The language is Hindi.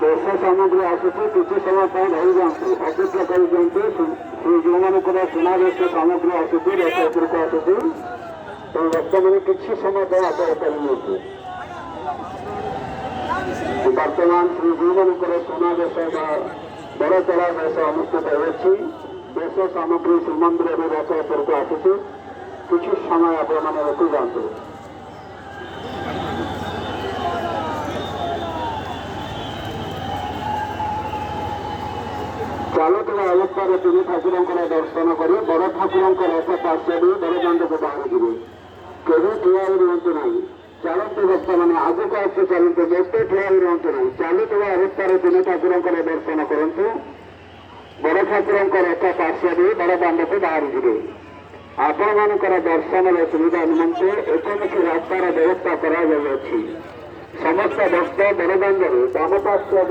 देश सामग्री आसूची किसी समय रही जाती अपेक्षा कर जो सुनादेश सामग्री आसूची रथ उपरक आसूची बर्तमान किसी समय आगे चलती बर्तमान श्रीजीव सुनादेश बड़ चला देश अनुष्ठित हो देश सामग्री श्रीमंदिर रथ उपरक आसूची किसी समय आपण रखी जातु चलुवा अवस्था तीन ठाकुर दर्शन कर बड़ ठाकुर रथ पार्श्व बड़ दाण्ड को बाहर जी कभी ठिया रुहतु ना चलते भक्त मैंने आगक आगे चलते गोटे ठिया रुहतु ना चलुवा अवस्था तीन ठाकुर दर्शन करूँ बड़ ठाकुर रथ पार्श्व बड़ दाण्ड को बाहर जी आपण मानकर दर्शन सुविधा निमंते एकमुखी रास्तार व्यवस्था कर समस्त भक्त बड़ दाण्ड बाम पार्श्व